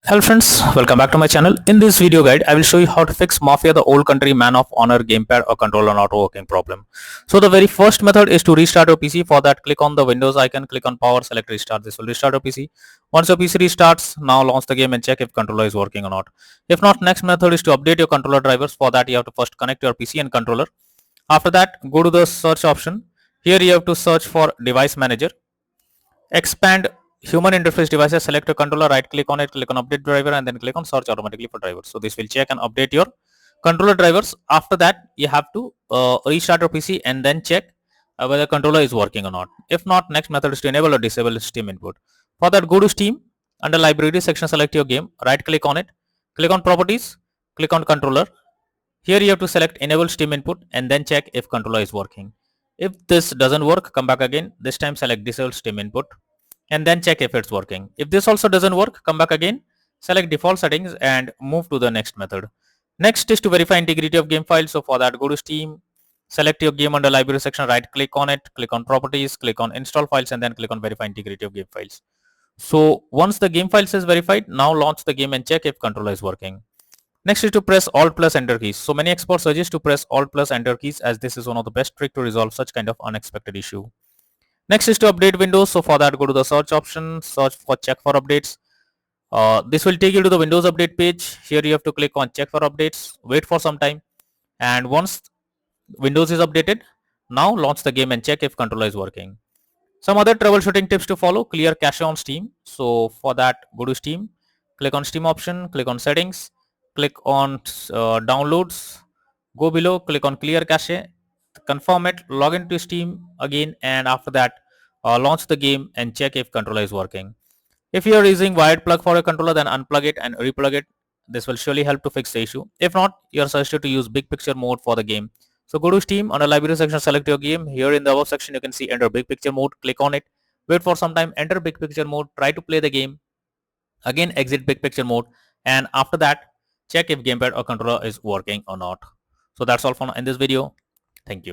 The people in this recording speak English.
Hello friends, welcome back to my channel. In this video guide, I will show you how to fix Mafia the old country man of honor gamepad or controller not working problem. So the very first method is to restart your PC. For that, click on the Windows icon, click on power, select restart. This will restart your PC. Once your PC restarts, now launch the game and check if controller is working or not. If not, next method is to update your controller drivers. For that, you have to first connect your PC and controller. After that, go to the search option. Here you have to search for device manager. Expand human interface devices, select a controller, right click on it, click on update driver and then click on search automatically for drivers. So this will check and update your controller drivers. After that, you have to restart your PC and then check whether controller is working or not. If not, next method is to enable or disable Steam input. For that, go to Steam. Under library section, select your game, right click on it, click on properties, click on controller. Here you have to select enable Steam input and then check if controller is working. If this doesn't work, come back again. This time select disable Steam input and then check if it's working. If this also doesn't work, come back again, select default settings and move to the next method. Next is to verify integrity of game file. So for that, go to Steam, select your game under library section, right click on it, click on properties, click on install files and then click on verify integrity of game files. So once the game files is verified, now launch the game and check if controller is working. Next is to press Alt plus Enter keys. So many experts suggest to press Alt plus Enter keys as this is one of the best trick to resolve such kind of unexpected issue. Next is to update Windows. So for that, go to the search option, search for check for updates. This will take you to the Windows update page. Here you have to click on check for updates, wait for some time. And once Windows is updated, now launch the game and check if controller is working. Some other troubleshooting tips to follow: clear cache on Steam. So for that, go to Steam, click on Steam option, click on settings, click on downloads, go below, click on clear cache, confirm it, log into Steam again, and after that, launch the game and check if controller is working. If you are using wired plug for a controller, then unplug it and replug it. This will surely help to fix the issue. If not, you are suggested to use big picture mode for the game. So go to Steam, under library section, select your game. Here in the above section, you can see enter big picture mode. Click on it. Wait for some time. Enter big picture mode. Try to play the game. Again, exit big picture mode. And after that, check if gamepad or controller is working or not. So that's all for now in this video. Thank you.